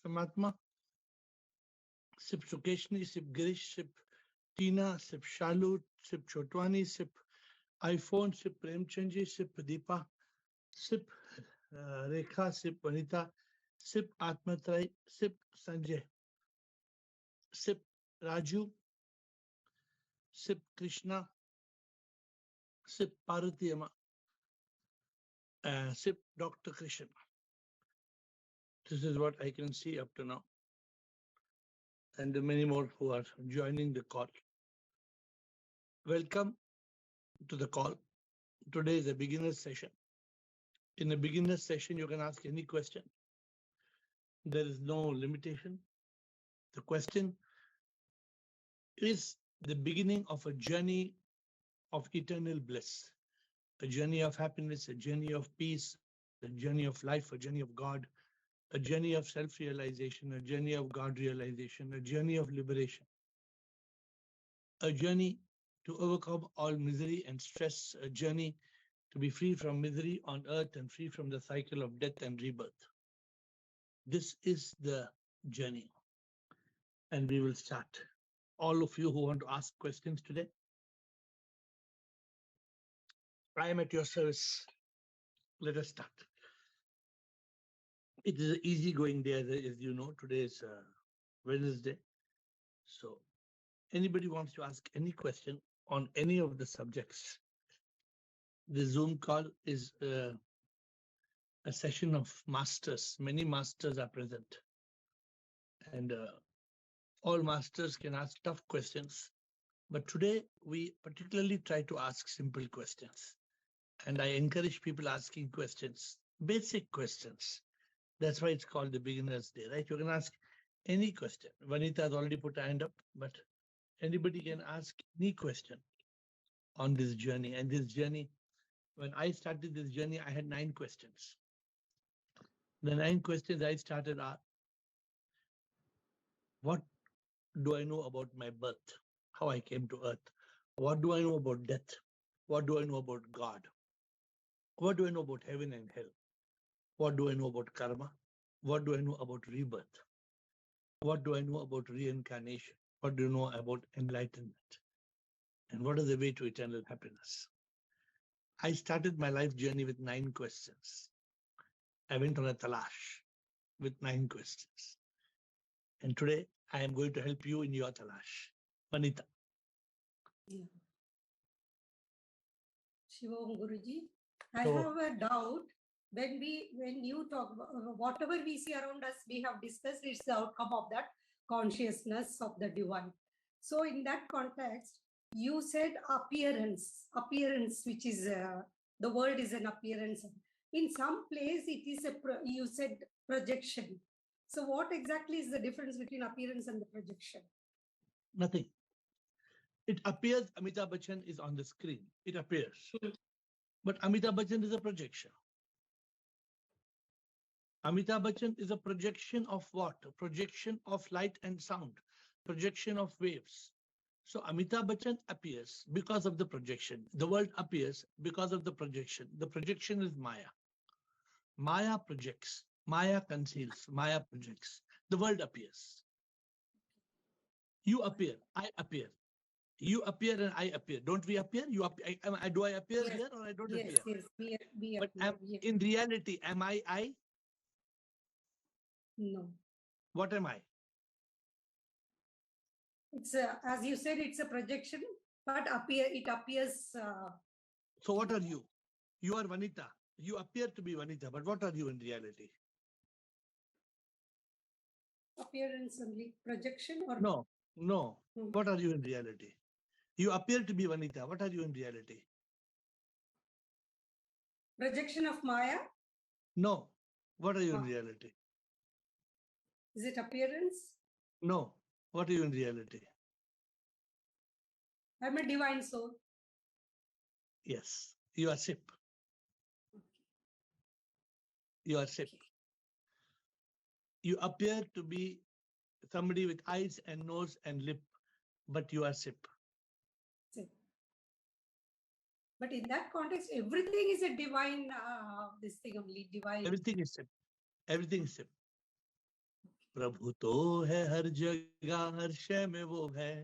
Samatma, Sip Sukeshni, Sip Girish, Sip Tina, Sip Shalu, Sip Chotwani, Sip iPhone, Sip Premchandji, Sip Deepa, Sip Rekha, Sip Vanita, Sip Atmatrai, Sip Sanjay, Sip Raju, Sip Krishna, Sip Parvati Amma, Sip Dr. Krishna. This is what I can see up to now. And many more who are joining the call. Welcome to the call. Today is a beginner's session. In a beginner's session, you can ask any question. There is no limitation. The question is the beginning of a journey of eternal bliss, a journey of happiness, a journey of peace, a journey of life, a journey of God, a journey of self-realization, a journey of God realization, a journey of liberation, a journey to overcome all misery and stress, a journey to be free from misery on earth and free from the cycle of death and rebirth. This is the journey. And we will start. All of you who want to ask questions today, I am at your service. Let us start. It is an easygoing day, as you know. Today is Wednesday. So anybody wants to ask any question on any of the subjects, the Zoom call is a session of masters. Many masters are present. And all masters can ask tough questions. But today, we particularly try to ask simple questions. And I encourage people asking questions, basic questions. That's why it's called the Beginner's Day, right? You can ask any question. Vanita has already put her hand up, but anybody can ask any question on this journey. And this journey, when I started this journey, I had 9 questions. The 9 questions I started are, what do I know about my birth? How I came to earth? What do I know about death? What do I know about God? What do I know about heaven and hell? What do I know about karma? What do I know about rebirth? What do I know about reincarnation? What do you know about enlightenment? And what is the way to eternal happiness? I started my life journey with 9 questions. I went on a talash with 9 questions. And today I am going to help you in your talash. Vanita. Yeah. Shivam Guruji, I have a doubt. When you talk about whatever we see around us, we have discussed, it's the outcome of that consciousness of the divine. So in that context, you said appearance, which is the world is an appearance. In some place, it is you said projection. So what exactly is the difference between appearance and the projection? Nothing. It appears Amitabh Bachchan is on the screen. It appears. But Amitabh Bachchan is a projection. Amitabh Bachchan is a projection of what? A projection of light and sound, projection of waves. So Amitabh Bachchan appears because of the projection. The world appears because of the projection. The projection is Maya. Maya projects. Maya conceals. Maya projects. The world appears. You appear. I appear. You appear and I appear. Don't we appear? You appear. Do I appear Yes. here or I don't appear? Yes, we But appear. in reality, am I? No. What am I? It's as you said, it's a projection, but it appears. So what are you? You are Vanita. You appear to be Vanita, but what are you in reality? Appearance only. Projection or no? What are you in reality? You appear to be Vanita. What are you in reality? Projection of Maya? No. What are you in reality? Is it appearance? No. What are you in reality? I'm a divine soul. Yes. You are Sip. Okay. You are Sip. Okay. You appear to be somebody with eyes and nose and lip, but you are Sip. Sip. But in that context, everything is a divine, this thing only, divine. Everything is Sip. Everything is Sip. प्रभु तो है हर जगह, हर शय में वो है,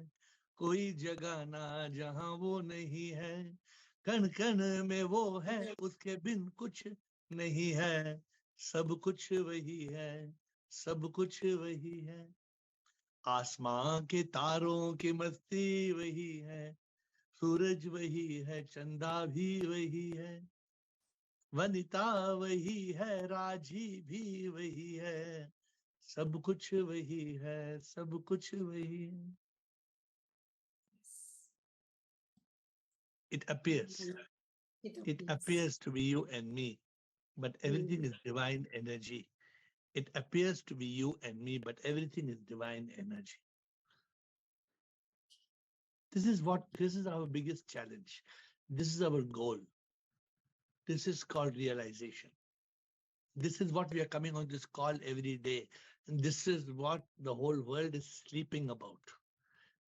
कोई जगह ना जहां वो नहीं है, कण कण में वो है, उसके बिन कुछ नहीं है, सब कुछ वही है, सब कुछ वही है, आसमां के तारों की मस्ती वही है, सूरज वही है, चंदा भी वही है, वनिता वही है, राजी भी वही है, सब कुछ वही है, सब कुछ वही है. It appears. It appears to be you and me, but everything is divine energy. It appears to be you and me, but everything is divine energy. This is our biggest challenge. This is our goal. This is called realization. This is what we are coming on this call every day. And this is what the whole world is sleeping about.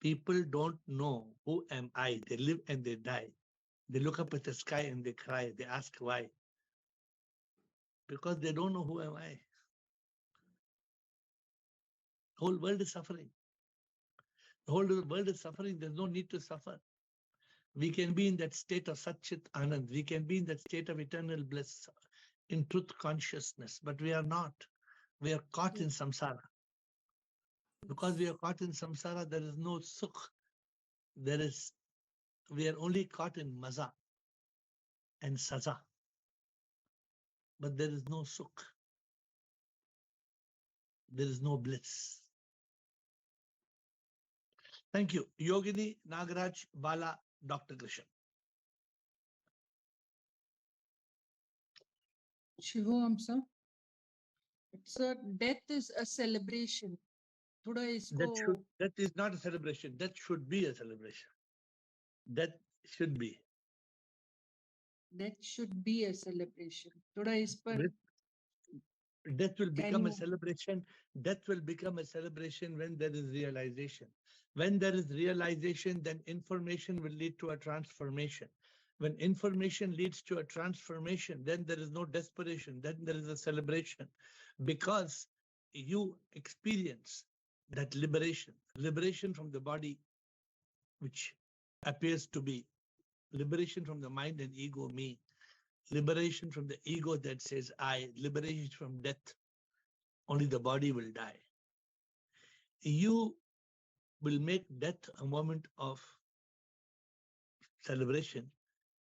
People don't know who am I. They live and they die. They look up at the sky and they cry. They ask why. Because they don't know who am I. The whole world is suffering. The whole world is suffering. There's no need to suffer. We can be in that state of Satchit Anand. We can be in that state of eternal bliss, in truth consciousness, but we are not. We are caught in samsara. Because we are caught in samsara, there is no sukh. We are only caught in maza and saza. But there is no sukh. There is no bliss. Thank you. Yogini, Nagaraj, Bala, Dr. Krishan. Shivam sir, death is a celebration. That is not a celebration. That should be a celebration. That should be. That should be a celebration. Death will become a celebration. Death will become a celebration when there is realization. When there is realization, then information will lead to a transformation. When information leads to a transformation, then there is no desperation. Then there is a celebration, because you experience that liberation from the body, which appears to be liberation from the mind and ego, me, liberation from the ego that says I, liberation from death. Only the body will die. You will make death a moment of celebration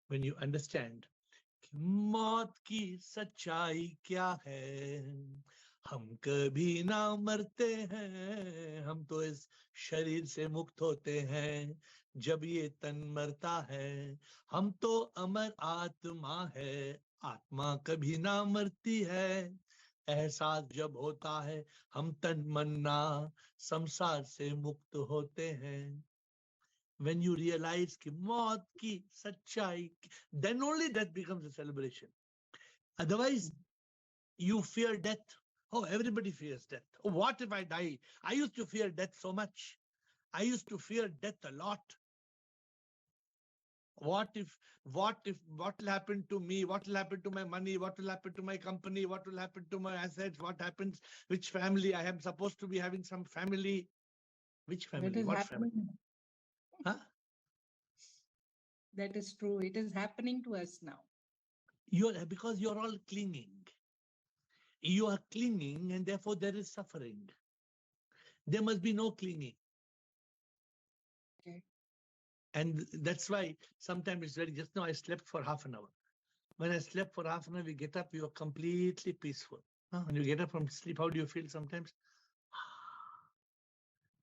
when you understand कि मौत की सच्चाई क्या है, हम कभी ना मरते हैं, हम तो इस शरीर से मुक्त होते हैं जब ये तन मरता है, हम तो अमर आत्मा है, आत्मा कभी ना मरती है, एहसास जब होता है हम तन मन्ना संसार से मुक्त होते हैं. When you realize कि मौत की सच्चाई, then only death becomes a celebration. Otherwise, you fear death. Oh, everybody fears death. Oh, what if I die? I used to fear death so much. I used to fear death a lot. What will happen to me? What will happen to my money? What will happen to my company? What will happen to my assets? What happens? Which family? I am supposed to be having some family. Which family? What family? Huh? That is true. It is happening to us now. Because you're all clinging. You are clinging, and therefore there is suffering. There must be no clinging. Okay. And that's why sometimes it's very, just now I slept for half an hour. When I slept for half an hour, we get up, you are completely peaceful. When you get up from sleep, how do you feel sometimes?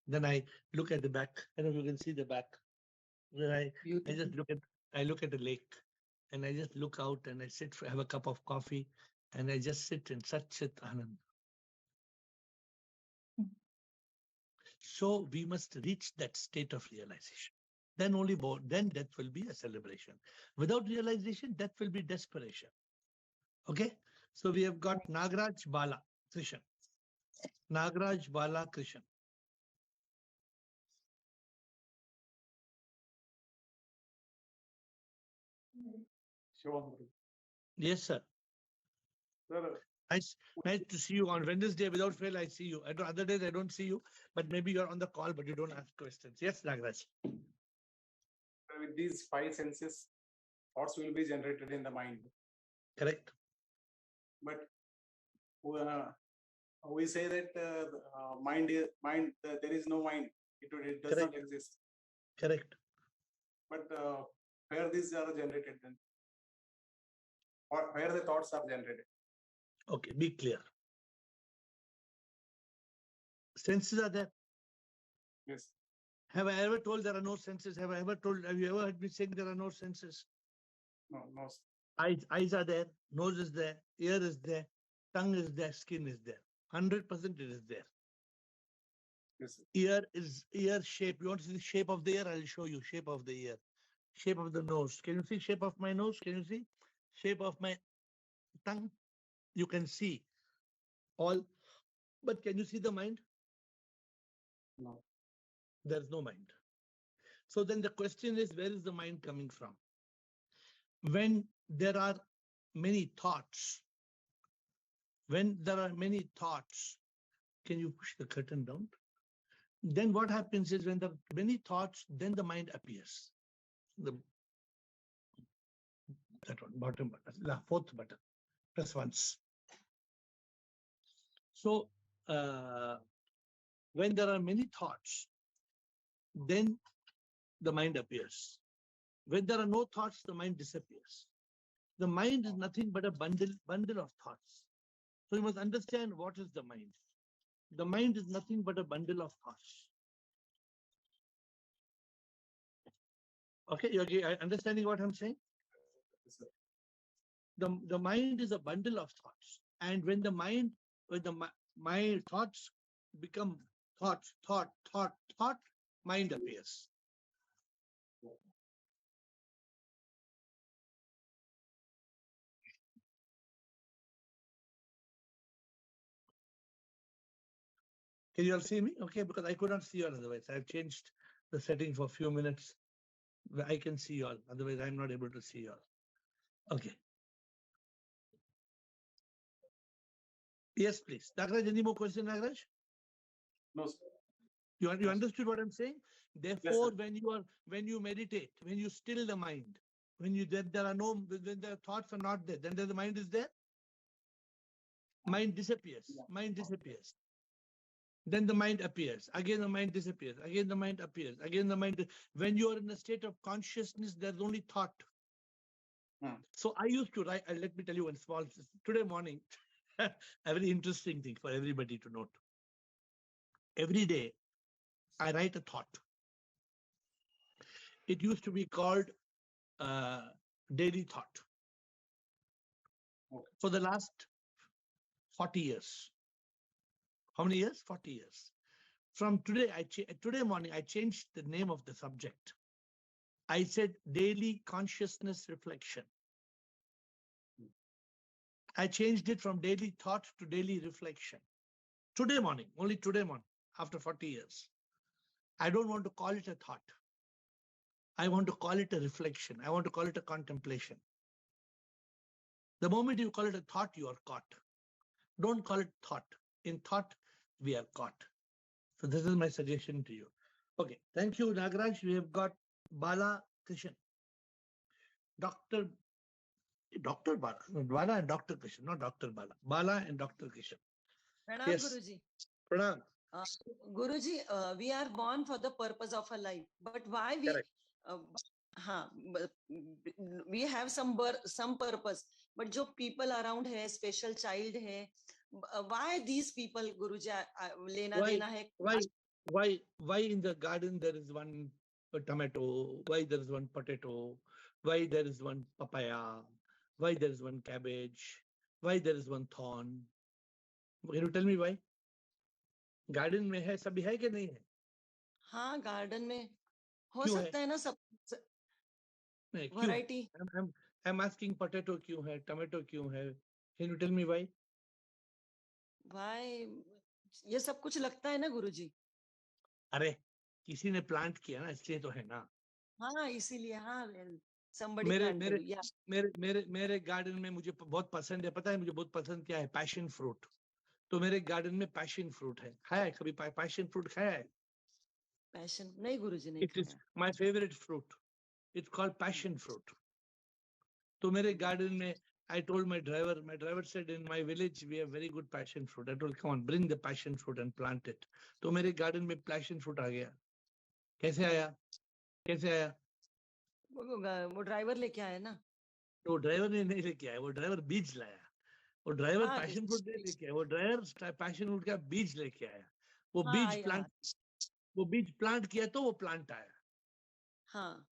Then I look at the back. I don't know if you can see the back. Then I just look at the lake, and I just look out, and I sit, have a cup of coffee, and I just sit in Satchit Anand. So we must reach that state of realization. Then only then death will be a celebration. Without realization, death will be desperation. Okay? So we have got Nagaraj, Bala, Krishan. Nagaraj, Bala, Krishan. Yes, sir. Sir, Nice to see you on Wednesday. Without fail, I see you. Other days I don't see you, but maybe you're on the call, but you don't ask questions. Yes, Nagaraj. With these five senses, thoughts will be generated in the mind. Correct. But we say that mind, there is no mind. It does Correct. not exist. Correct. But where these are generated then? Or where the thoughts are generated? Okay, be clear. Senses are there. Yes. Have I ever told there are no senses? Have you ever heard me saying there are no senses? No. Eyes are there, nose is there, ear is there, tongue is there, skin is there. 100% it is there. Yes. Ear shape. You want to see the shape of the ear? I'll show you shape of the ear. Shape of the nose. Can you see shape of my nose? Can you see shape of my tongue? You can see all, but can you see the mind? No. There's no mind. So then the question is, where is the mind coming from? When there are many thoughts, can you push the curtain down? Then what happens is when there are many thoughts, then the mind appears. That one, bottom button, the fourth button, press once. So when there are many thoughts, then the mind appears. When there are no thoughts, the mind disappears. The mind is nothing but a bundle of thoughts. So you must understand what is the mind. The mind is nothing but a bundle of thoughts. Okay, you're understanding what I'm saying? The mind is a bundle of thoughts, and when the mind thoughts become thought, mind appears. Can you all see me? Okay, because I could not see you all otherwise. I've changed the setting for a few minutes. I can see you all. Otherwise, I'm not able to see you all. Okay. Yes, please. Nagaraj, any more questions, Nagaraj? No, sir. You understood what I'm saying? Therefore, Yes, when you meditate, when you still the mind, when the thoughts are not there, then the mind is there. Mind disappears. Yeah. Mind disappears. Then the mind appears. Again, the mind disappears. Again, the mind appears. Again, the mind. When you are in a state of consciousness, there's only thought. So I used to write. Let me tell you one small. Today morning, a very interesting thing for everybody to note. Every day, I write a thought. It used to be called daily thought. Okay. For the last 40 years. How many years? 40 years. From today, today morning, I changed the name of the subject. I said daily consciousness reflection. I changed it from daily thought to daily reflection. Today morning, only today morning, after 40 years. I don't want to call it a thought. I want to call it a reflection. I want to call it a contemplation. The moment you call it a thought, you are caught. Don't call it thought. In thought, we are caught. So this is my suggestion to you. Okay, thank you, Nagaraj. We have got Bala Krishan. Dr. Bala and Dr. Krishan, not Dr. Bala. Bala and Dr. Krishan. Pranam, Yes. Guruji. Pranam. Guruji, we are born for the purpose of a life, but why we? Correct. We have some purpose, but जो people around है, special child है, why these people, Guruji, लेना देना है? Why in the garden there is one tomato? Why there is one potato? Why there is one papaya? Why there is one cabbage? Why there is one thorn? Can you tell me why? Garden में है सभी है कि नहीं है? हाँ, garden में हो क्यों सकता है ना सब नहीं, क्यों? variety. I'm asking potato क्यों है? Tomato क्यों है? Can you tell me why? Why? ये सब कुछ लगता है ना गुरुजी? अरे किसी ने प्लांट किया ना इसलिए तो है ना. हाँ, इसीलिए हाँ. somebody मेरे planted मेरे you. Yeah. मेरे गार्डन में मुझे बहुत पसंद है, पता है मुझे बहुत पसंद क्या है? Passion fruit. तो मेरे गार्डन में पैशन फ्रूट है, खाया है कभी पैशन फ्रूट खाया है? Passion. नहीं गुरुजी नहीं It is खाया. my favorite fruit. It's called passion fruit. तो मेरे गार्डन में I told my driver said in my village we have very good passion fruit. I told come on bring the passion fruit and plant it. तो मेरे garden में passion fruit आ गया। कैसे आया? कैसे आया? वो ड्राइवर लेके आया ना. तो ड्राइवर ने नहीं लेके आया, वो ड्राइवर बीज लाया। वो ड्राइवर हाँ, पैशन फ्रूट नहीं लेके आया, वो ड्राइवर पैशन फ्रूट का बीज लेके आया। वो हाँ, बीज आया. प्लांट किया तो वो प्लांट आया। हाँ.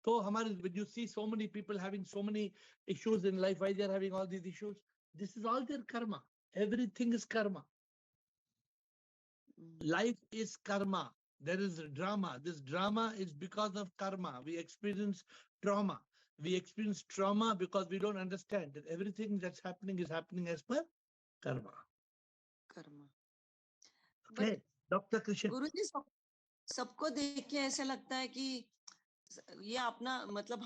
So when you see so many people having so many issues in life, why they are having all these issues? This is all their karma. Everything is karma. Life is karma. There is a drama. This drama is because of karma. We experience trauma. We experience trauma because we don't understand that everything that's happening is happening as per karma. कर्म. Okay, Dr. Krishan. गुरुजी सबको देख के ऐसा लगता है कि ये अपना मतलब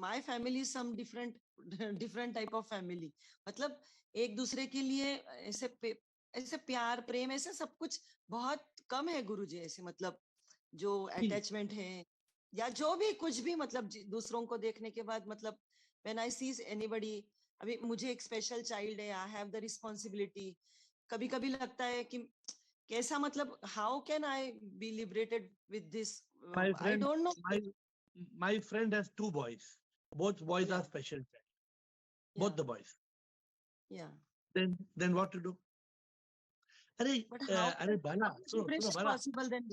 my family some different type of family, मतलब एक दूसरे के लिए ऐसे प्यार प्रेम ऐसे सब कुछ बहुत कम है गुरुजी, ऐसे मतलब जो अटैचमेंट है या जो भी कुछ भी, मतलब दूसरों को देखने के बाद मतलब व्हेन आई सी एनीबॉडी, अभी मुझे एक स्पेशल चाइल्ड है, आई हैव द रिस्पॉन्सिबिलिटी, कभी कभी लगता है कि कैसा मतलब how can I B liberated with this, I don't know. My friend has 2 boys. Both boys Yeah. are special child. Both the boys. Yeah. Then what to do? But how Arey Bala, suno Bala. possible then?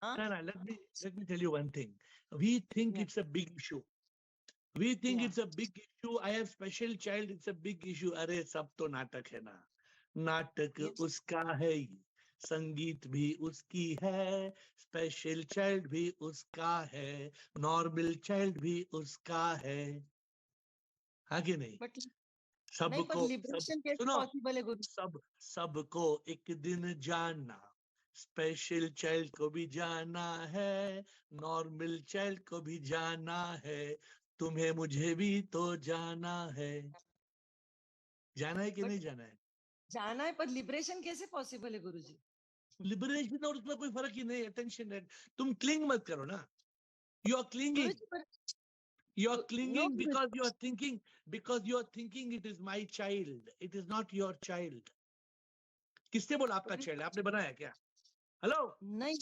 Huh? No, let me tell you one thing. We think it's a big issue. We think it's a big issue. I have special child. It's a big issue. Arey sab to natak hai na. Natak uska hai. संगीत भी उसकी है, special child भी उसका है, normal child भी उसका है, हाँ कि नहीं? सबको एक दिन जानना, स्पेशल चाइल्ड को भी जाना है, नॉर्मल चाइल्ड को भी जाना है, तुम्हें मुझे भी तो जाना है। जाना है कि नहीं जाना है? जाना है, पर लिबरेशन कैसे पॉसिबल है गुरुजी? लिबरेशन और उसमें कोई फर्क ही नहीं, अटेंशन है। तुम क्लिंग मत करो ना, you are clinging, you are clinging because you are thinking it is my child, it is not your child. किसने बोला आपका चाइल्ड? आपने बनाया क्या? हेलो नहीं,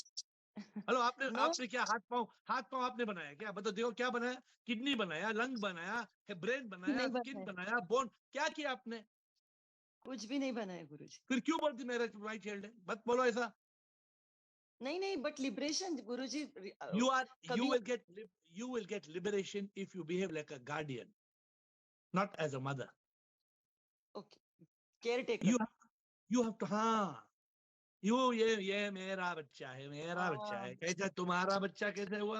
हेलो आपने क्या हाथ पांव आपने बनाया क्या? बताओ, देखो क्या बनाया? किडनी बनाया, लंग बनाया, ब्रेन बनाया, स्किन बनाया, बोन, क्या किया आपने? कुछ भी नहीं बनाया गुरुजी। फिर क्यों बोलती मेरा माय चाइल्ड है? मत बोलो ऐसा। नहीं, but liberation Guruji, you will get liberation if you behave like a guardian, not as a mother. Okay, caretaker. You have to, हाँ, ये मेरा बच्चा है, मेरा बच्चा है। कैसा तुम्हारा बच्चा कैसे हुआ?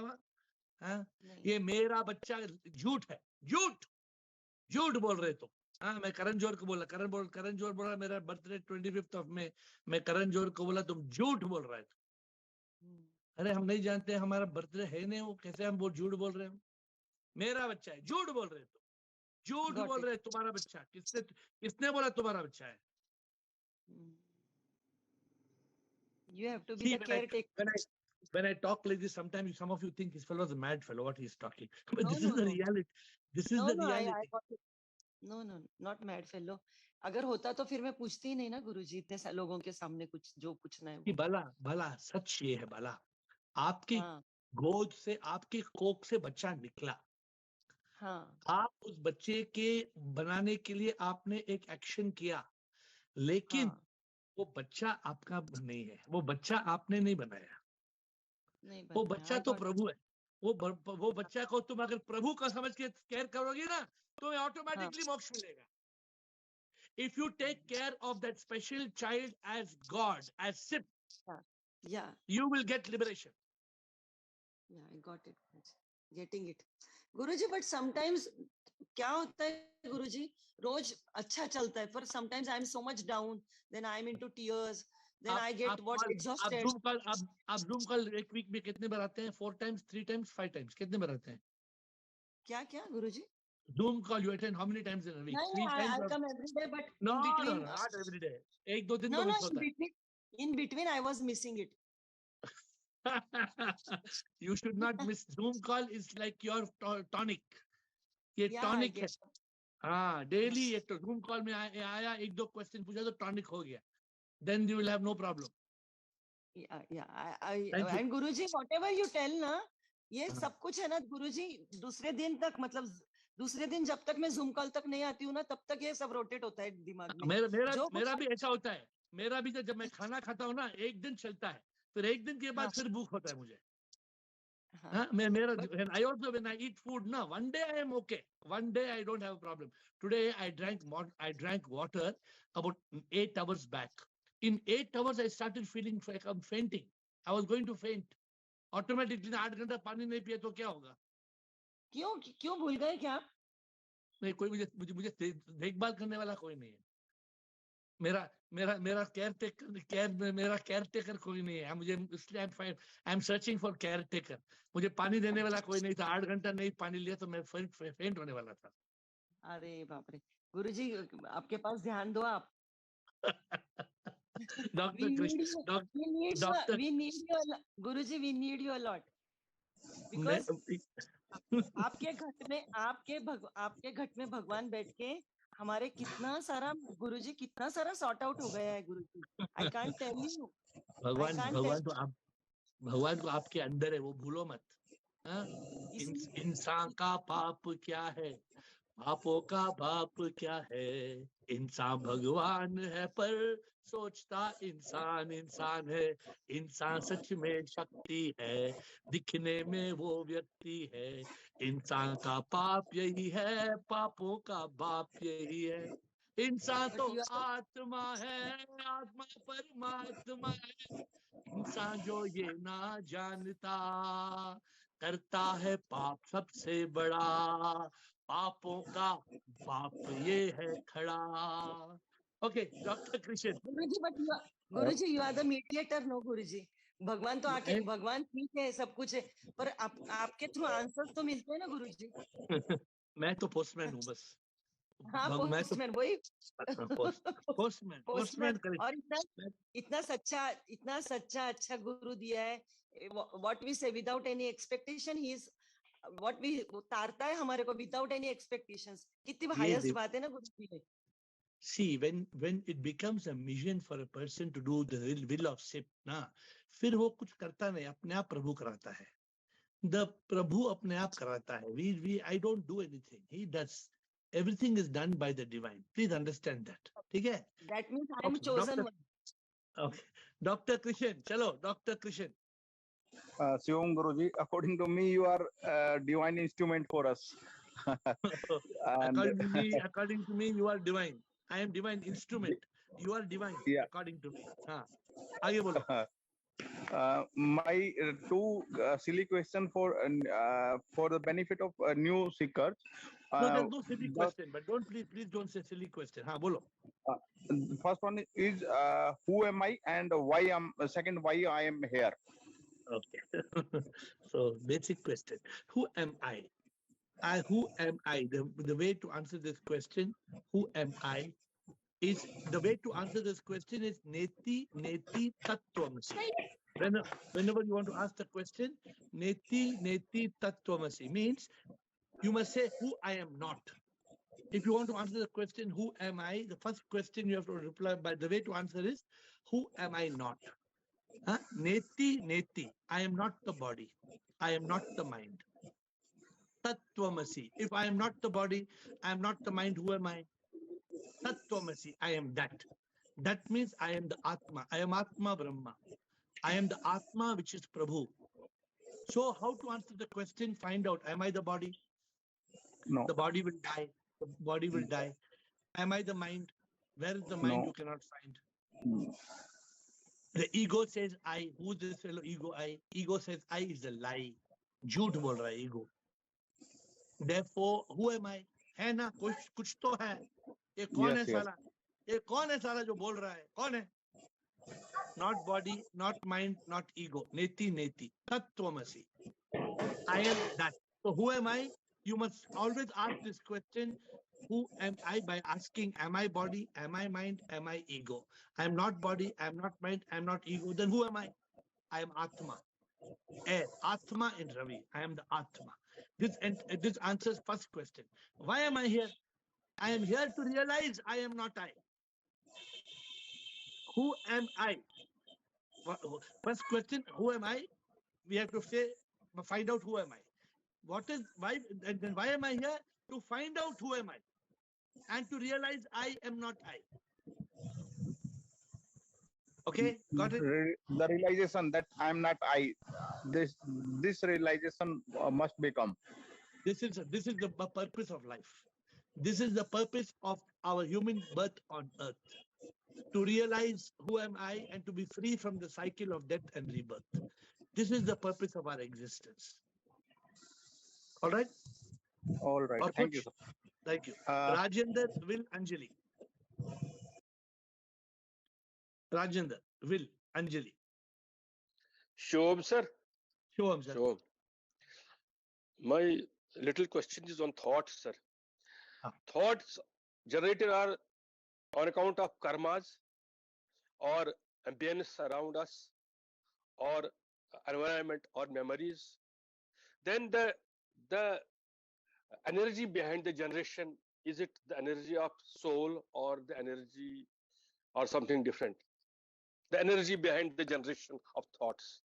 हाँ, ये मेरा बच्चा झूठ है, झूठ बोल रहे तुम। हाँ, मैं करण जोहर को बोला, करण जोहर बोला मेरा बर्थडे 25th of May, मैं करण जोहर को बोला तुम झूठ बोल रहे हो। अरे हम नहीं जानते हमारा बर्थडे है नहीं, वो कैसे हम झूठ बोल रहे हो? मेरा बच्चा है, झूठ बोल रहे हो, झूठ बोल रहे हो। तुम्हारा बच्चा किसने बोला तुम्हारा बच्चा है? You have to be the caretaker. When I talk like this, sometimes some of you think this fellow is a mad fellow, what he's talking. But this is the reality. This is the reality. No, not mad fellow. अगर होता तो फिर मैं पूछती ही नहीं ना गुरुजी, इतने लोगों के सामने कुछ जो पूछना है वो। भला सच ये है, भला आपकी गोद से, आपकी कोख से बच्चा निकला। हाँ। आप उस बच्चे के बनाने के लिए आपने एक एक्शन किया, लेकिन वो बच्चा आपका नहीं है, वो बच्चा आपने नहीं बनाया। वो बच्चा तो प्रभु है। वो बच्चा को तुम अगर प्रभु का समझ के केयर करोगे ना, तो ऑटोमेटिकली मोक्ष मिलेगा। If you take care of that special child as God, as Sip, you will get liberation. Yeah, I got it. Getting it. Guruji, but sometimes क्या होता है गुरुजी, रोज अच्छा चलता है, पर sometimes I am so much down, then I am into tears, then I get exhausted. आप Zoom call एक week में कितने बार आते हैं? 4 times, 3 times, 5 times, कितने बार आते हैं? क्या क्या गुरुजी? Zoom call you attend how many times in a week? No, 3 times? I Or... come every day, but No, in no, between, not every day. एक दो दिन no, तो no, मिस होता है. in between, I was missing it. You should not miss. Zoom call is like your tonic. ये Yeah, I tonic है. get. हाँ, daily ये तो Zoom call में आया एक दो question पूछा तो tonic हो गया. Then you will have no problem. Yeah. Thank you. And Guruji, whatever you tell ना, ये हाँ. सब कुछ है ना गुरुजी, दूसरे दिन तक मतलब दूसरे दिन जब तक मैं जूम कॉल तक नहीं आती हूँ ना, तब तक ये सब रोटेट होता है दिमाग में. मेरा भी ऐसा होता है. मेरा भी जब मैं खाना खाता हूँ ना, एक दिन चलता है, फिर एक दिन के बाद फिर भूख होता है मुझे. हाँ, when I eat food, na, one day I am okay. One day I don't have a problem. Today I drank water about 8 hours back. In 8 hours I started feeling like I'm fainting. I was going to faint. Automatically 8 घंटा पानी नहीं पिए तो क्या होगा? क्यों भूल गए क्या? नहीं, कोई मुझे देखभाल करने वाला कोई नहीं है. मेरा केयर टेकर कोई नहीं है. मुझे इसलिए I am searching for care taker. मुझे पानी देने वाला कोई नहीं था. 8 घंटा नहीं पानी लिया तो मैं फेंट होने वाला था. अरे बाप रे गुरुजी, आपके पास ध्यान दो आप. Doctor Krishna, we need you Guruji, we need you a lot. Because आपके घट में भगवान बैठ के हमारे कितना सारा गुरुजी, कितना सारा सॉर्ट आउट हो गया है गुरुजी. I can't tell you. भगवान तो आपके अंदर है, वो भूलो मत. इंसान का पाप क्या है, पापों का बाप क्या है. इंसान भगवान है पर सोचता इंसान है. इंसान सच में शक्ति है, दिखने में वो व्यक्ति है. इंसान का पाप यही है, पापों का बाप यही है. इंसान तो आत्मा है, आत्मा परमात्मा है. इंसान जो ये ना जानता, करता है पाप सबसे बड़ा. पापों का बाप ये है खड़ा. Okay doctor Krishna. Guruji you are the mediator. No Guruji, भगवान तो आके, भगवान ठीक है, सब कुछ है, पर आपके थ्रू आंसर्स तो मिलते हैं ना गुरुजी. मैं तो पोस्टमैन हूँ बस. हाँ, पोस्टमैन, वही पोस्टमैन. और इतना सच्चा अच्छा गुरु दिया है. What we say without any expectation, he is what we उतारता है हमारे को विदाउट एनी एक्सपेक्टेशंस. कितनी हाईएस्ट बात है ना गुरु जी. See, when it becomes a mission for a person to do the will of Sip, ना, फिर वो कुछ करता नहीं, अपने आप प्रभु कराता है. The प्रभु अपने आप कराता है. I don't do anything. He does. Everything is done by the divine. Please understand that. ठीक है? That means I am chosen one. Okay. Dr. Krishan, chalo, Dr. Krishan. Shivam Guruji, according to me, you are a divine instrument for us. According to me, you are divine. I am divine instrument. You are divine, yeah. According to me. हाँ, आगे बोलो. My two silly question for the benefit of new seekers. No, there's no silly question, but please don't say silly question. हाँ, बोलो. First one is who am I, and why I am here. Okay. So basic question. Who am I? Who am I? The way to answer this question, who am I, is the way to answer this question is neti tattvamasi. Whenever you want to ask the question, neti tattvamasi means you must say who I am not. If you want to answer the question, who am I, the first question you have to reply by the way to answer is who am I not? Neti, I am not the body. I am not the mind. Tattvamasi. If I am not the body, I am not the mind, who am I? Tattvamasi, I am that. That means I am the Atma. I am Atma Brahma. I am the Atma, which is Prabhu. So how to answer the question? Find out, am I the body? No. The body will die. The body will die. Am I the mind? Where is the mind? No. You cannot find. No. The ego says I. Who is this fellow ego? I. Ego says I is a lie. झूठ बोल रहा है ego. Therefore, who am I? है ना, कुछ तो है. ये कौन है साला? ये कौन है साला जो बोल रहा है? कौन है? Not body, not mind, not ego. Neti. Tattvamasi. I am that. So who am I? You must always ask this question, who am I, by asking, am I body, am I mind, am I ego? I am not body, I am not mind, I am not ego. Then who am I? I am Atma. AiR, Atma in Ravi. I am the Atma. This answers first question. Why am I here? I am here to realize I am not I. Who am I? First question, who am I? We have to say, find out who am I. What is why? And then why am I here? To find out who am I, and to realize I am not I. Okay, got it. The realization that I am not I. This realization must become. This is the purpose of life. This is the purpose of our human birth on earth. To realize who am I and to be free from the cycle of death and rebirth. This is the purpose of our existence. All right? All right. Or Thank you, sir. Thank you. Rajender, Will, Anjali. Rajender, Will, Anjali. Shobh, sir. Shobh, sir. Shobh. My little question is on thoughts, sir. Thoughts generated are on account of karmas or ambience around us or environment or memories. Then the energy behind the generation, is it the energy of soul or the energy or something different? The energy behind the generation of thoughts.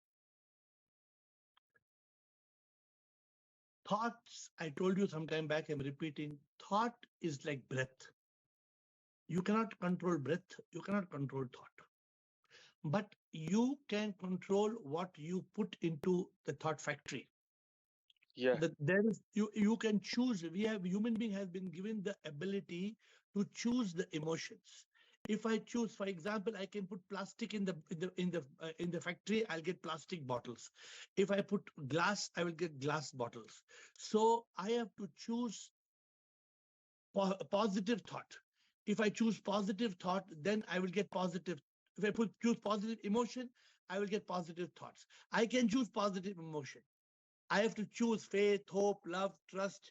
Thoughts, I told you some time back, I'm repeating, thought is like breath. You cannot control breath, you cannot control thought. But you can control what you put into the thought factory. Yeah. There is you can choose. Human being has been given the ability to choose the emotions. If I choose, for example, I can put plastic in the factory, I'll get plastic bottles. If I put glass, I will get glass bottles. So I have to choose positive thought. If I choose positive thought, then I will get positive. If I choose positive emotion, I will get positive thoughts. I can choose positive emotion. I have to choose faith, hope, love, trust,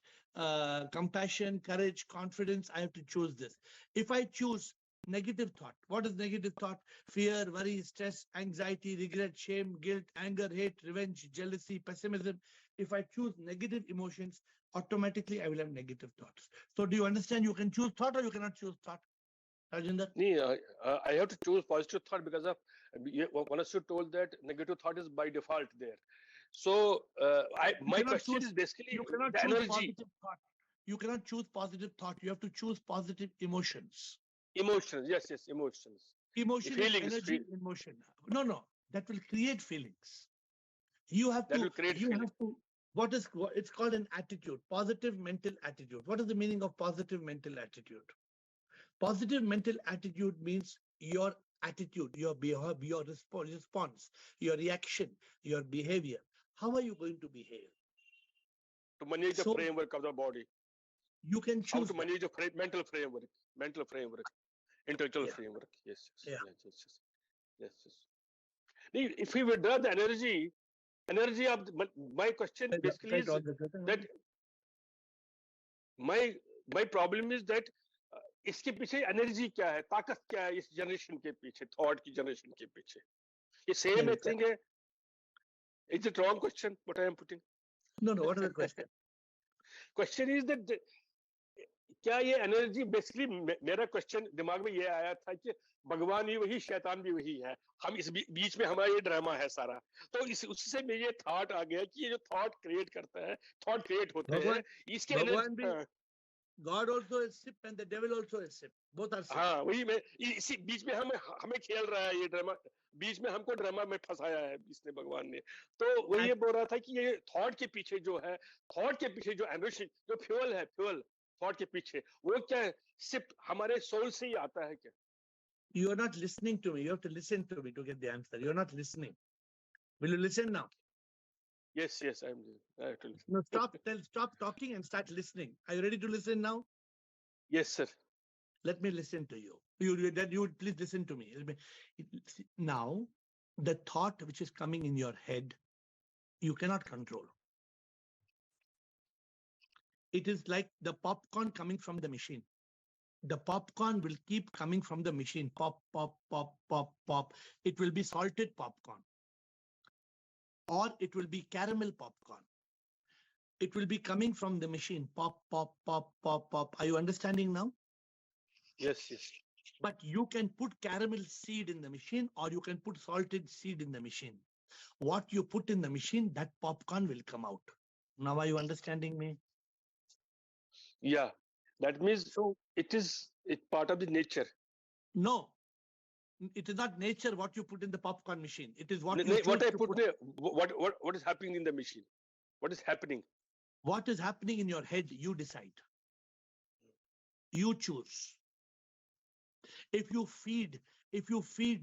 compassion, courage, confidence. I have to choose this. If I choose negative thought, what is negative thought? Fear, worry, stress, anxiety, regret, shame, guilt, anger, hate, revenge, jealousy, pessimism. If I choose negative emotions, automatically I will have negative thoughts. So do you understand? You can choose thought or you cannot choose thought? Rajinder? I have to choose positive thought because of one of you told that negative thought is by default there. So my question is basically the energy. You cannot choose positive thought. You have to choose positive emotions. Emotions, yes, emotions. Emotion, feelings, energy, emotion. No, that will create feelings. You have to. It's called an attitude, positive mental attitude. What is the meaning of positive mental attitude? Positive mental attitude means your attitude, your behavior, your response, your reaction, your behavior. How are you going to behave? To manage the framework of the body. You can choose. How to manage the mental framework, intellectual framework. Yes. If we withdraw the energy of my question basically is that my problem is that इसके पीछे energy क्या है, ताकत क्या है इस generation के पीछे, थॉट की जनरेशन के पीछे? ये सेम थिंग है. Is it wrong question what I am putting? No. What is the question? Question is that क्या ये एनर्जी बेसिकली, मेरा क्वेश्चन दिमाग में ये आया था कि भगवान भी वही, शैतान भी वही है. हम इस बीच में हमारा ये ड्रामा है सारा. तो उसी से मेरे थॉट आ गया कि ये जो थॉट क्रिएट करता है, थॉट क्रिएट होते हैं, इसके energy. God also is sip and the devil also is sip. Both are sip. हाँ, वही मैं इसी बीच में हमें खेल रहा है ये ड्रामा, बीच में हमको ड्रामा में फंसाया है इसने, भगवान ने. तो वही ये बोल रहा था कि ये थॉट के पीछे जो है, थॉट के पीछे जो एनर्जी, जो फ्यूल है, फ्यूल थॉट के पीछे, वो क्या है? सिर्फ हमारे सोल से ही आता है क्या? You are not listening to me. You have to listen to me to get the answer. You are not listening. Will you listen now? Yes, I'm. No, stop talking and start listening. Are you ready to listen now? Yes, sir. Let me listen to you. You would please listen to me. Now, the thought which is coming in your head, you cannot control. It is like the popcorn coming from the machine. The popcorn will keep coming from the machine. Pop, pop, pop, pop, pop. It will be salted popcorn. Or it will be caramel popcorn. It will be coming from the machine. Pop, pop, pop, pop, pop. Are you understanding now? Yes, yes. But you can put caramel seed in the machine, or you can put salted seed in the machine. What you put in the machine, that popcorn will come out. Now are you understanding me? Yeah. That means So it's part of the nature. no, it is not nature what you put in the popcorn machine. It is what you What choose I to put there, what is happening in the machine? What is happening? What is happening in your head, you decide. You choose. If you feed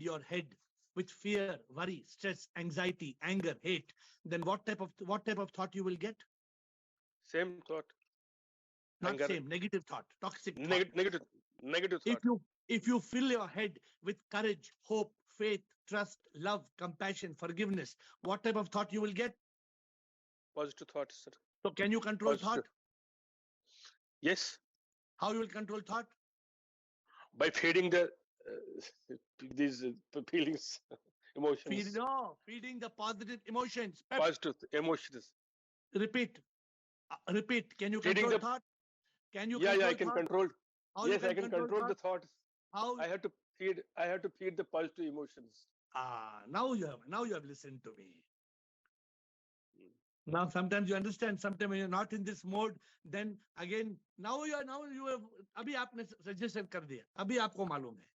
your head with fear, worry, stress, anxiety, anger, hate, then what type of thought you will get? Same thought. Not Anger. same, negative thought, toxic thought. Negative thought. If you fill your head with courage, hope, faith, trust, love, compassion, forgiveness, what type of thought you will get? Positive thoughts, sir. So can you control Positive. thought? Yes. How you will control thought? By feeding the these feelings, emotions. Feeding the positive emotions. Pep. Positive emotions. Repeat. Repeat. Can you Feeding control the thought? Can you yeah, control I can thought? control. How Yes, you I can control the thoughts. How? I have to feed the positive emotions. Now you have listened to me. Now sometimes you understand. Sometimes when you're not in this mode, then again now you have. अभी आपने suggestion कर दिया. अभी आपको मालूम है.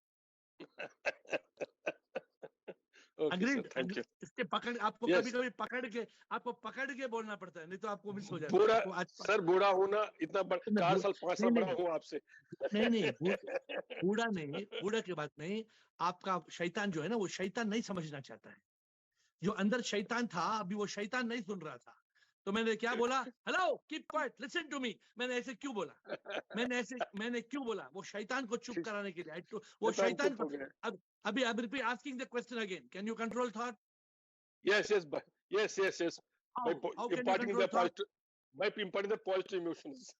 Okay, Agreed. sir, thank you. इसके पकड़ आपको Yes. कभी-कभी पकड़ के बोलना पड़ता है, नहीं तो आपको मिस हो जाता है. बूढ़ा आपको आज सर बूढ़ा होना इतना 4 साल 5 साल बड़ा नहीं, हूँ आपसे. नहीं बूढ़ा की बात नहीं. आपका शैतान जो है ना, वो शैतान नहीं समझना चाहता है. जो अंदर शैतान था, अभी वो शैतान नहीं सुन रहा था. तो मैंने क्या बोला? Hello, keep quiet, listen to me. मैंने ऐसे क्यों बोला? मैंने क्यों बोला? वो शैतान को चुप कराने के लिए. वो शैतान को अभी repeat asking the question again. Can you control thought? Yes. By imparting the positive emotions.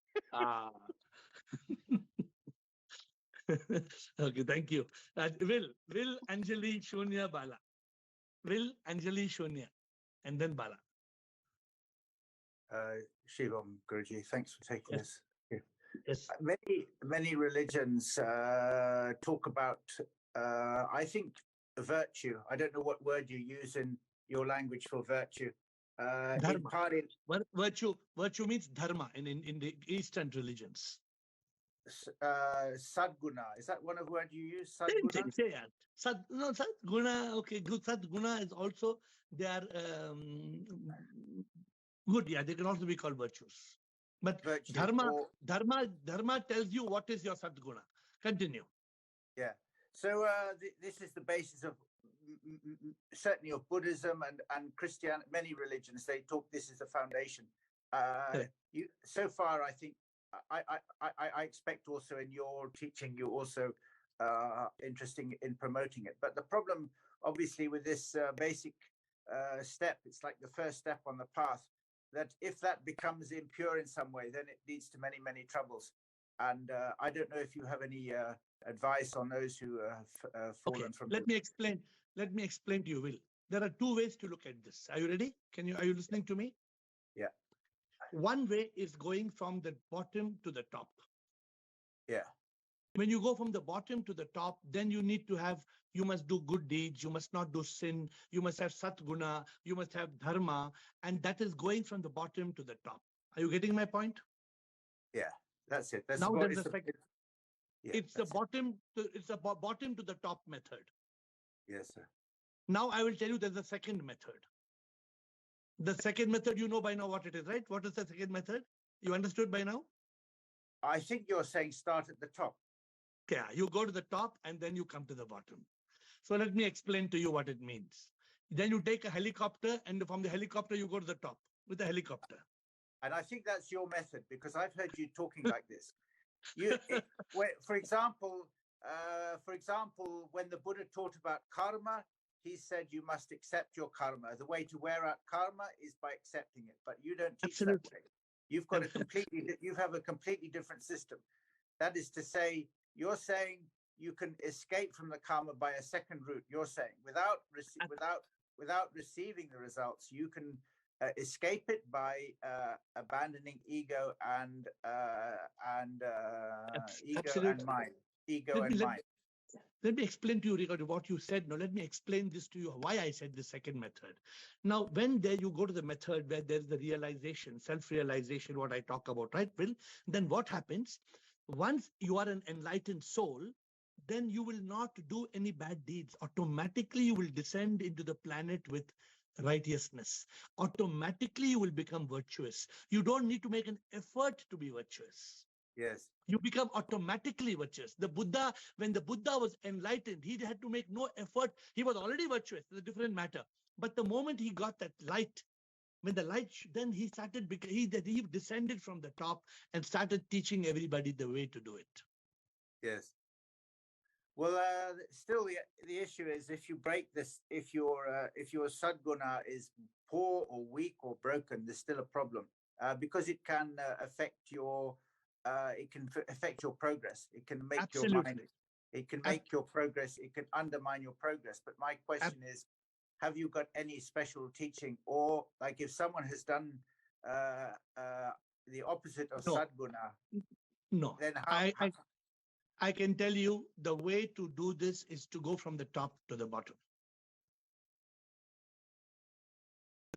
Okay, thank you. Will Anjali Shunya Bala. Will Anjali Shunya, and then Bala. Shivam Guruji, thanks for taking Yes. this. Yes. Many religions talk about, I think, virtue. I don't know what word you use in your language for virtue. Dharma. Virtue means dharma in the Eastern religions. Sadguna, is that one of the words you use? Sadguna? Sadguna? Sadguna, okay, good. Sadguna is also, they are good, yeah, they can also be called virtues. But Virtue dharma tells you what is your sadguna. Continue. Yeah. So this is the basis of certainly of Buddhism and Christianity. Many religions, they talk, this is the foundation. So far, I think I expect also in your teaching, you also interesting in promoting it. But the problem, obviously, with this basic step, it's like the first step on the path, that if that becomes impure in some way, then it leads to many, many troubles. And I don't know if you have any advice on those who have fallen from. Let me explain to you, Will. There are two ways to look at this. Are you ready? Are you listening to me? Yeah. One way is going from the bottom to the top. Yeah. When you go from the bottom to the top, then you must do good deeds, you must not do sin, you must have satguna, you must have dharma, and that is going from the bottom to the top. Are you getting my point? Yeah, that's it. That's now what, there's a second. It's the bottom to the top method. Yes, sir. Now I will tell you there's a second method. The second method, you know by now what it is, right? What is the second method? You understood by now? I think you're saying start at the top. Yeah, you go to the top and then you come to the bottom. So let me explain to you what it means. Then you take a helicopter, and from the helicopter you go to the top with a helicopter. And I think that's your method, because I've heard you talking like this. For example, when the Buddha taught about karma, he said you must accept your karma. The way to wear out karma is by accepting it, but you don't teach that way. You've got you have a completely different system. That is to say, you're saying you can escape from the karma by a second route. You're saying without receiving the results, you can escape it by abandoning ego and mind. Ego and mind. Let me explain to you regarding what you said. Now, let me explain this to you, why I said the second method. Now, when there you go to the method where there's the realization, self-realization, what I talk about, right, Will? Then what happens? Once you are an enlightened soul, then you will not do any bad deeds. Automatically, you will descend into the planet with righteousness. Automatically, you will become virtuous. You don't need to make an effort to be virtuous. Yes. You become automatically virtuous. The Buddha, when the Buddha was enlightened, he had to make no effort. He was already virtuous. It's a different matter. But the moment he got that light, when the light, then he started, he descended from the top and started teaching everybody the way to do it. Yes. Well, still the issue is if you break this, if your sadguna is poor or weak or broken, there's still a problem because it can affect your progress. It can make Absolutely. your mind. It can make your progress. It can undermine your progress. But my question is, have you got any special teaching, or like if someone has done the opposite of sadguna? No. Then how? I can tell you the way to do this is to go from the top to the bottom.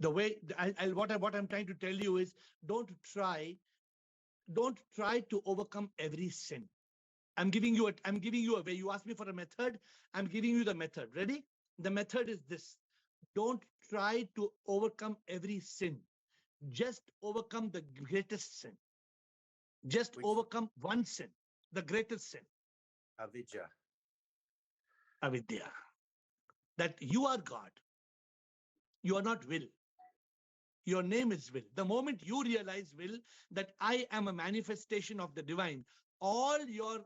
The way what I'm trying to tell you is don't try to overcome every sin. I'm giving you a way. You asked me for a method. I'm giving you the method. Ready? The method is this. Don't try to overcome every sin. Just overcome the greatest sin. Just overcome one sin, the greatest sin. Avidya. That you are God. You are not will. Your name is will. The moment you realize, Will, that I am a manifestation of the divine, all your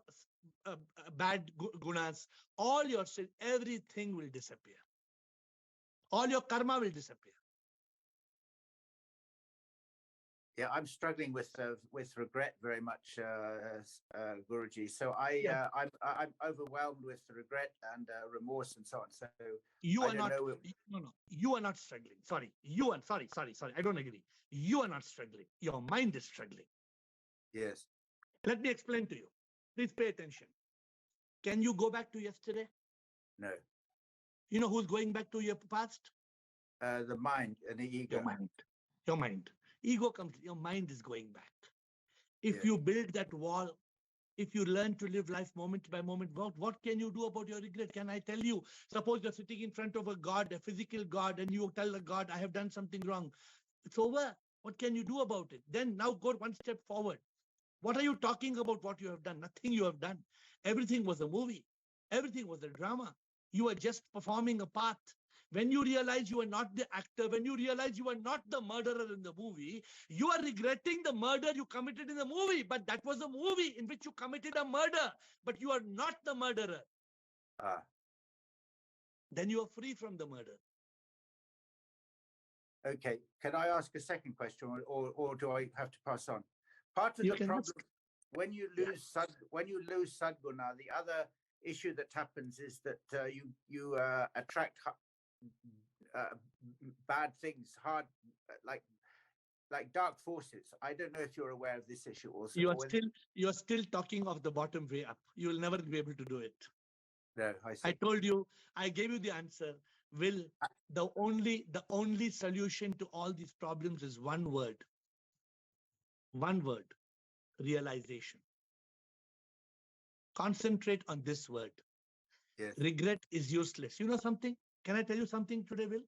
bad gunas, all your sin, everything will disappear. All your karma will disappear. Yeah, I'm struggling with regret very much, Guruji. So I'm overwhelmed with regret and remorse and so on. So you are not. No. You are not struggling. Sorry. Sorry. I don't agree. You are not struggling. Your mind is struggling. Yes. Let me explain to you. Please pay attention. Can you go back to yesterday? No. You know who's going back to your past? The mind and the ego. Your mind. Ego comes, your mind is going back. If you build that wall, if you learn to live life moment by moment, what can you do about your regret? Can I tell you? Suppose you're sitting in front of a God, a physical God, and you tell the God, I have done something wrong. It's over. What can you do about it? Then now go one step forward. What are you talking about what you have done? Nothing you have done. Everything was a movie. Everything was a drama. You are just performing a part. When you realize you are not the actor, when you realize you are not the murderer in the movie, you are regretting the murder you committed in the movie. But that was a movie in which you committed a murder, but you are not the murderer. Then you are free from the murder. Okay. Can I ask a second question, or do I have to pass on? Part of the problem when you lose sadguna, the other issue that happens is that you attract bad things, like dark forces. I don't know if you're aware of this issue also. You're still talking of the bottom way up. You will never be able to do it. No, I see. I told you, I gave you the answer. Will, the only solution to all these problems is one word. One word. Realization. Concentrate on this word. Yes. Regret is useless. You know something? Can I tell you something today, Will?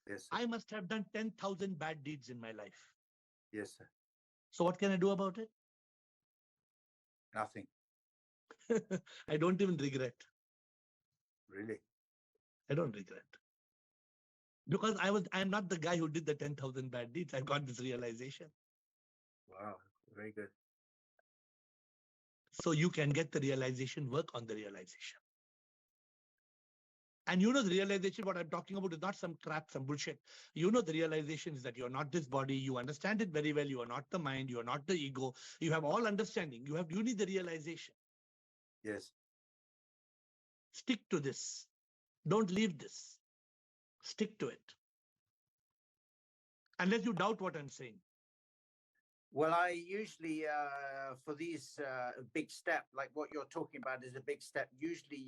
Yes, sir. I must have done 10,000 bad deeds in my life. Yes, sir. So what can I do about it? Nothing. I don't even regret. Really? I don't regret. Because I'm not the guy who did the 10,000 bad deeds. I've got this realization. Wow, very good. So you can get the realization, work on the realization. And you know the realization, what I'm talking about is not some crap, some bullshit. You know the realization is that you're not this body. You understand it very well. You are not the mind. You are not the ego. You have all understanding. You need the realization. Yes. Stick to this. Don't leave this. Stick to it. Unless you doubt what I'm saying. Well, I usually, for these big step, like what you're talking about is a big step. Usually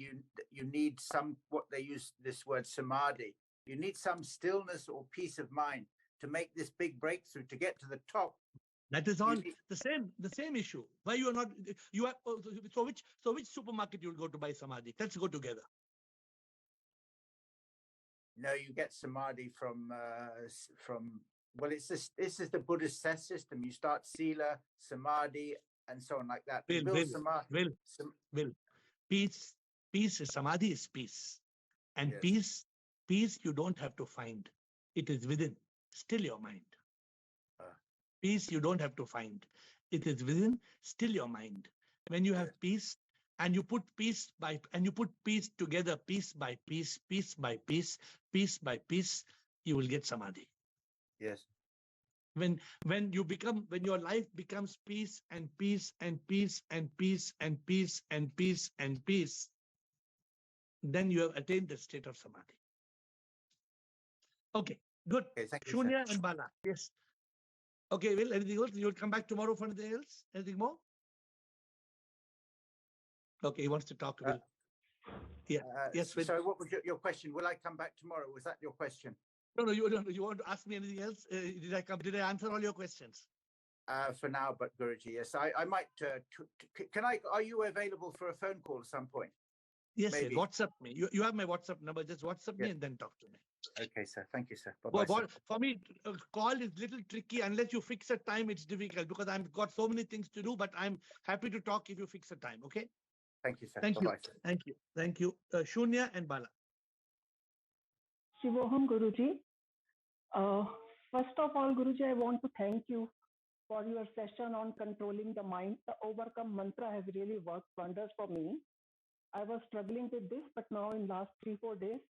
you need some, what they use this word samadhi. You need some stillness or peace of mind to make this big breakthrough, to get to the top. That is all the same issue. Why you are not, you are, so which supermarket you'll go to buy samadhi? Let's go together. No, you get samadhi from, well, it's this is the Buddhist system. You start sila, samadhi, and so on like that. Peace is samadhi is peace. And yes. peace you don't have to find. It is within, still your mind. Peace you don't have to find. It is within, still your mind. When you have peace, and you put peace together, piece by piece, piece by piece, piece by piece, you will get samadhi. Yes. When your life becomes peace and peace and peace and peace and peace and peace and peace, then you have attained the state of samadhi. Okay, good. Okay, thank you, Shunya sir. and Bala. Yes. Okay, Will, anything else? You'll come back tomorrow for anything else? Anything more? Okay, he wants to talk. Will. Yeah. Yes. Will. So what was your question? Will I come back tomorrow? Was that your question? No, you want to ask me anything else? Did I answer all your questions? For now, but Guruji, yes, I might. Are you available for a phone call at some point? Yes, sir. WhatsApp me. You have my WhatsApp number. Just WhatsApp me and then talk to me. Okay, sir. Thank you, sir. Bye-bye, sir. For me, call is little tricky. Unless you fix a time, it's difficult because I've got so many things to do. But I'm happy to talk if you fix a time. Okay. Thank you, sir. Thank Bye-bye, you. sir. Thank you. Thank you. Shunya and Bala. Shivoham Guruji. First of all, Guruji, I want to thank you for your session on controlling the mind. The overcome mantra has really worked wonders for me. I was struggling with this, but now in last 3-4 days,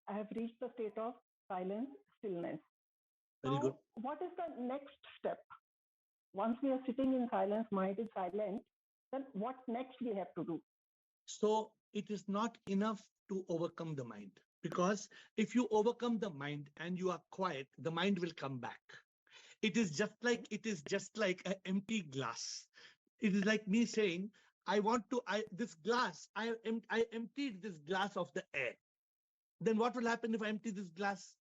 I have reached the state of silence, stillness. Very good. What is the next step? Once we are sitting in silence, mind is silent, then what next we have to do? So it is not enough to overcome the mind, because if you overcome the mind and you are quiet, the mind will come back. It is just like an empty glass. It is like me saying, I emptied this glass of the air. Then what will happen if I empty this glass?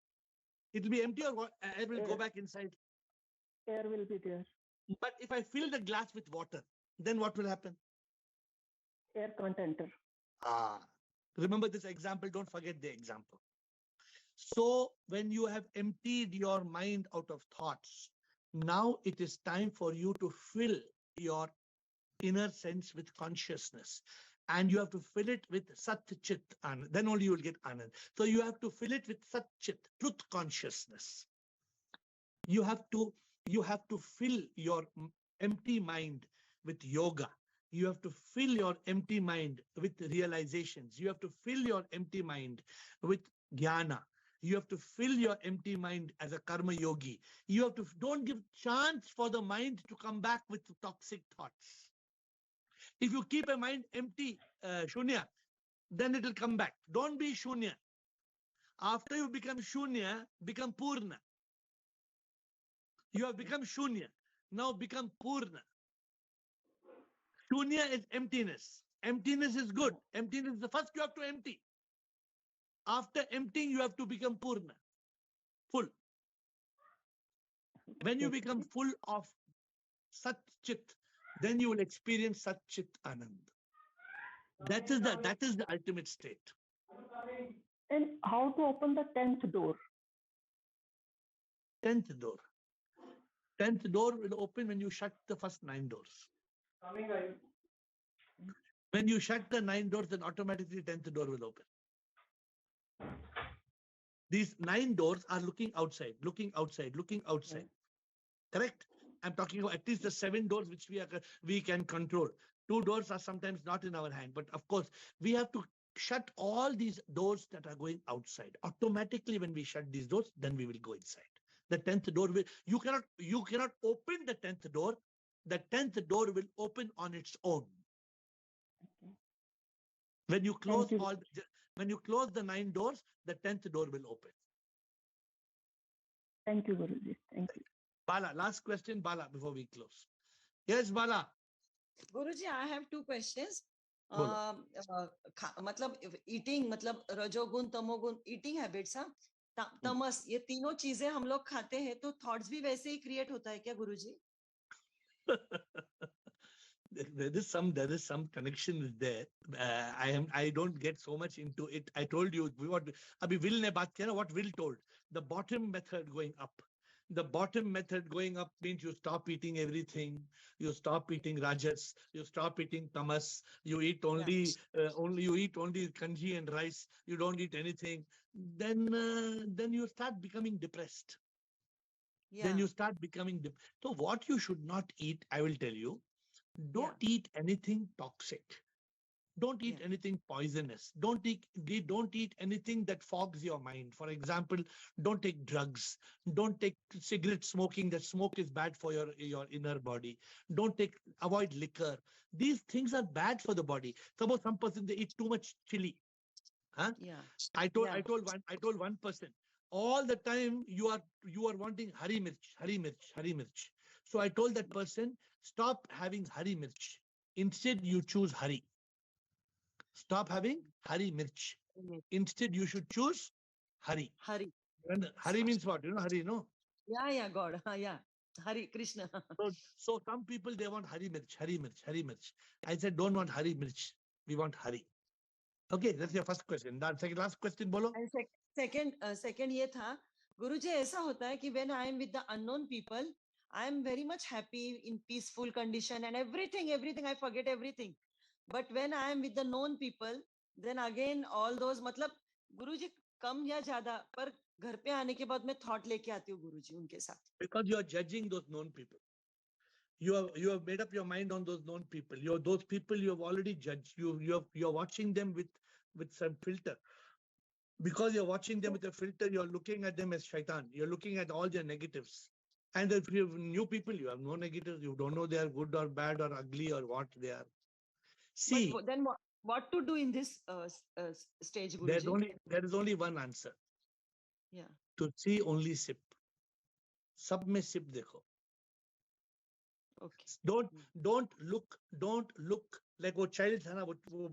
It will be empty, or what? Air will go back inside. Air will be there. But if I fill the glass with water, then what will happen? Air can't enter. Remember this example. Don't forget the example. So when you have emptied your mind out of thoughts, now it is time for you to fill your inner sense with consciousness. And you have to fill it with Sat Chit Anand. Then only you will get Anand. So you have to fill it with Sat Chit, truth consciousness. You have to fill your empty mind with yoga. You have to fill your empty mind with realizations. You have to fill your empty mind with jnana. You have to fill your empty mind as a karma yogi. You have to, don't give chance for the mind to come back with toxic thoughts. If you keep a mind empty, shunya, then it will come back. Don't be shunya. After you become shunya, become purna. You have become shunya. Now become purna. Shunya is emptiness. Emptiness is good. Emptiness is the first you have to empty. After emptying, you have to become purna, full. When you become full of Sat Chit, then you will experience Sat Chit Anand. That is the ultimate state. And how to open the 10th door? 10th door. 10th door will open when you shut the first 9 doors. When you shut the 9 doors, then automatically 10th door will open. These 9 doors are looking outside, looking outside, looking outside. Correct? I'm talking about at least the 7 doors which we can control. 2 doors are sometimes not in our hand, but of course we have to shut all these doors that are going outside. Automatically, when we shut these doors, then we will go inside. The 10th door will, you cannot open the 10th door. The 10th door will open on its own. Okay. When you close you. when you close the 9 doors, the 10th door will open. Thank you, Guruji. Thank you. Bala, last question, Bala, before we close. Yes, Bala. Guruji, I have 2 questions. बोलो. मतलब eating, मतलब रजोगुण, तमोगुण, eating habits, हाँ, तमस, ये तीनों चीजें हम लोग खाते हैं तो thoughts भी वैसे ही create होता है क्या गुरुजी? There is some connection there. I don't get so much into it. I told you what Abhi Will ne baat kiya na, what Will told. The bottom method going up. The bottom method going up means you stop eating everything. You stop eating rajas. You stop eating tamas. You eat only only kanji and rice. You don't eat anything. Then you start becoming depressed. Yeah. Then you start becoming so what you should not eat, I will tell you. Don't eat anything toxic. Don't eat anything poisonous. Don't eat anything that fogs your mind. For example, don't take drugs. Don't take cigarette smoking. That smoke is bad for your inner body. Avoid liquor. These things are bad for the body. Suppose some person they eat too much chili. Huh? Yeah. I told one person, all the time you are wanting hari mirch. So I told that person, stop having hari mirch. Instead, you choose hari. Stop having hari mirch. Instead, you should choose hari. Hari. And hari means what? You know hari, no? Yeah, God. Yeah. Hari Krishna. So some people, they want hari mirch. I said, don't want hari mirch. We want hari. Okay, that's your first question. Last question, bolo. And second ये था, गुरुजी ऐसा होता है कि when I am with the unknown people, I am very much happy in peaceful condition and everything, I forget everything. But when I am with the known people, then again all those, मतलब गुरुजी कम या ज्यादा, पर घर पे आने के बाद मैं thought लेके आती हूँ गुरुजी उनके साथ. Because you are judging those known people. You have made up your mind on those known people. Those people you have already judged. You are watching them with some filter. Because you're watching them with a filter, you're looking at them as shaitan. You're looking at all their negatives. And if you have new people, you have no negatives. You don't know they are good or bad or ugly or what they are. See. But then what to do in this stage, Guruji? There is only one answer. Yeah. To see only sip. Sab mein sip dekho. Okay. Don't look like वो child था ना, वो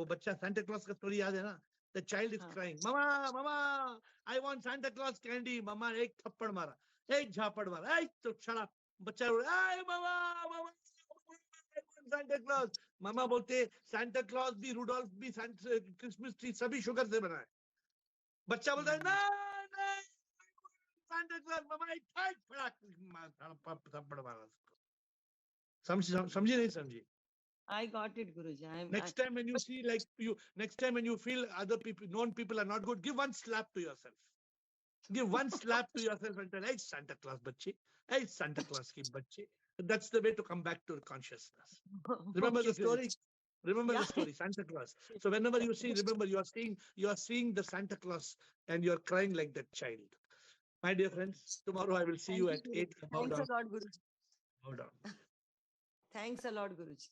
बच्चा Santa Claus का story याद है ना? The child is crying, Mama, I want Santa Claus candy. Mama एक थप्पड़ मारा, एक झापड़ मारा, तो shut up. बच्चा रो, Mama, I want Santa Claus. Mama बोलते Santa Claus भी, Rudolph भी, Christmas tree सभी sugar से बना है. बच्चा बोलता है no, Santa Claus. Mama एक थप्पड़ मारा. समझी नहीं समझी? I got it, Guruji. Next time when you see next time when you feel other people, known people are not good, give one slap to yourself. Give one slap to yourself and tell, hey, Santa Claus bache, hey, Santa Claus ki bache. That's the way to come back to consciousness. Remember the story? Remember the story, Santa Claus. So whenever you see, remember you are seeing the Santa Claus and you are crying like that child. My dear friends, tomorrow I will see you at 8. Thanks a lot, Guruji. Hold on. Thanks a lot, Guruji.